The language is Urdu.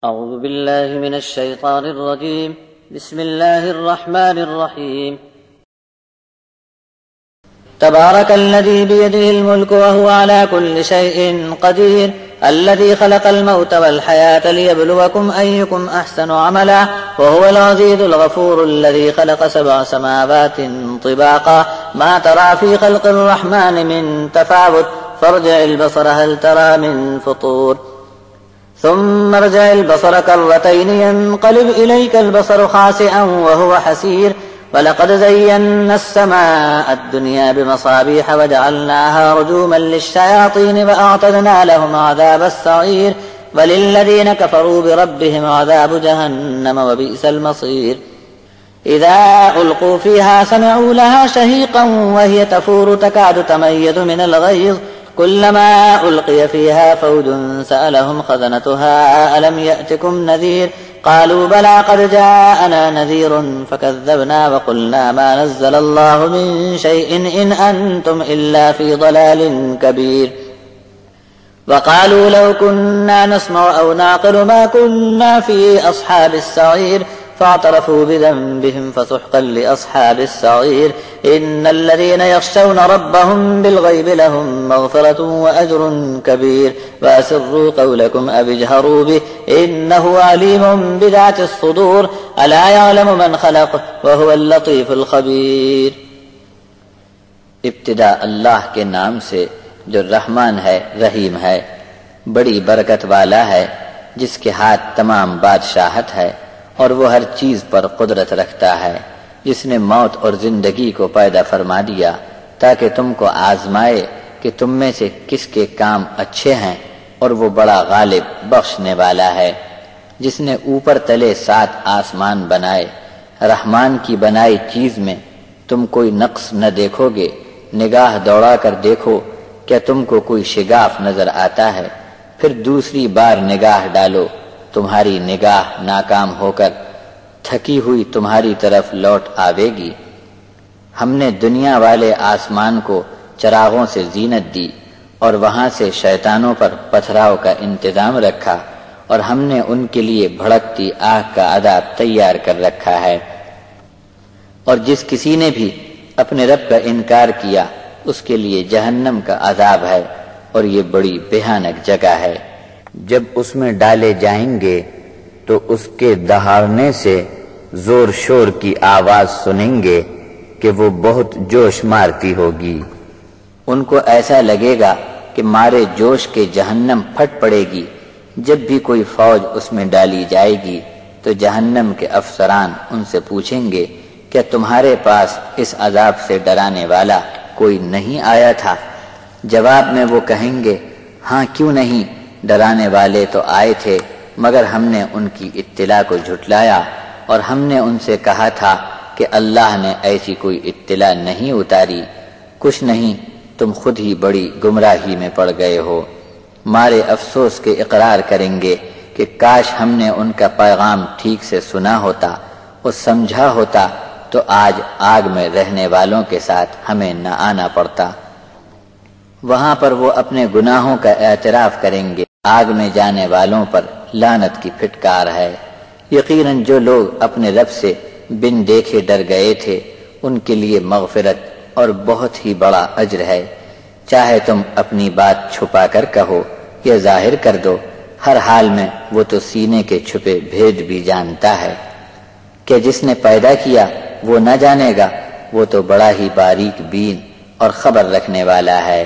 أعوذ بالله من الشيطان الرجيم. بسم الله الرحمن الرحيم. تبارك الذي بيده الملك وهو على كل شيء قدير الذي خلق الموت والحياة ليبلوكم أيكم أحسن عملا وهو العزيز الغفور الذي خلق 7 سماوات طباقا ما ترى في خلق الرحمن من تفاوت فارجع البصر هل ترى من فطور ثم ارجع البصر كرتين ينقلب إليك البصر خاسئا وهو حسير ولقد زينا السماء الدنيا بمصابيح وجعلناها رجوما للشياطين وأعتدنا لهم عذاب السعير وللذين كفروا بربهم عذاب جهنم وبئس المصير إذا ألقوا فيها سمعوا لها شهيقا وهي تفور تكاد تميز من الغيظ كلما ألقي فيها فوج سألهم خزنتها ألم يأتكم نذير قالوا بلى قد جاءنا نذير فكذبنا وقلنا ما نزل الله من شيء إن أنتم إلا في ضلال كبير وقالوا لو كنا نسمع أو نعقل ما كنا في أصحاب السعير فاعترفوا بذنبهم فسحقا لأصحاب السعير إن الذين يخشون ربهم بالغيب لهم مغفرة وأجر كبير وأسروا قولكم أو اجهروا به إنه عليم بذات الصدور ألا يعلم من خلق وهو اللطيف الخبير. ابتدا اللہ کے نام سے جو رحمان ہے رحیم ہے، بڑی برکت والا ہے، جس کے ہاتھ تمام بادشاہت ہے اور وہ ہر چیز پر قدرت رکھتا ہے، جس نے موت اور زندگی کو پیدا فرما دیا تاکہ تم کو آزمائے کہ تم میں سے کس کے کام اچھے ہیں، اور وہ بڑا غالب بخشنے والا ہے، جس نے اوپر تلے 7 آسمان بنائے. رحمان کی بنائی چیز میں تم کوئی نقص نہ دیکھو گے، نگاہ دوڑا کر دیکھو کیا تم کو کوئی شگاف نظر آتا ہے، پھر دوسری بار نگاہ ڈالو، تمہاری نگاہ ناکام ہو کر تھکی ہوئی تمہاری طرف لوٹ آوے گی. ہم نے دنیا والے آسمان کو چراغوں سے زینت دی اور وہاں سے شیطانوں پر پتھراؤ کا انتظام رکھا، اور ہم نے ان کے لیے بھڑکتی آگ کا عذاب تیار کر رکھا ہے. اور جس کسی نے بھی اپنے رب کا انکار کیا اس کے لیے جہنم کا عذاب ہے، اور یہ بڑی بھیانک جگہ ہے. جب اس میں ڈالے جائیں گے تو اس کے دہاڑنے سے زور شور کی آواز سنیں گے کہ وہ بہت جوش مارتی ہوگی. ان کو ایسا لگے گا کہ مارے جوش کے جہنم پھٹ پڑے گی. جب بھی کوئی فوج اس میں ڈالی جائے گی تو جہنم کے افسران ان سے پوچھیں گے کیا تمہارے پاس اس عذاب سے ڈرانے والا کوئی نہیں آیا تھا؟ جواب میں وہ کہیں گے ہاں کیوں نہیں، ڈرانے والے تو آئے تھے، مگر ہم نے ان کی اطلاع کو جھٹلایا، اور ہم نے ان سے کہا تھا کہ اللہ نے ایسی کوئی اطلاع نہیں اتاری. کچھ نہیں، تم خود ہی بڑی گمراہی میں پڑ گئے ہو. مارے افسوس کے اقرار کریں گے کہ کاش ہم نے ان کا پیغام ٹھیک سے سنا ہوتا اور سمجھا ہوتا تو آج آگ میں رہنے والوں کے ساتھ ہمیں نہ آنا پڑتا. وہاں پر وہ اپنے گناہوں کا اعتراف کریں گے. آگ میں جانے والوں پر لعنت کی پھٹکار ہے. یقیناً جو لوگ اپنے رب سے بن دیکھے ڈر گئے تھے ان کے لیے مغفرت اور بہت ہی بڑا اجر ہے. چاہے تم اپنی بات چھپا کر کہو یا ظاہر کر دو، ہر حال میں وہ تو سینے کے چھپے بھید بھی جانتا ہے. کہ جس نے پیدا کیا وہ نہ جانے گا؟ وہ تو بڑا ہی باریک بین اور خبر رکھنے والا ہے.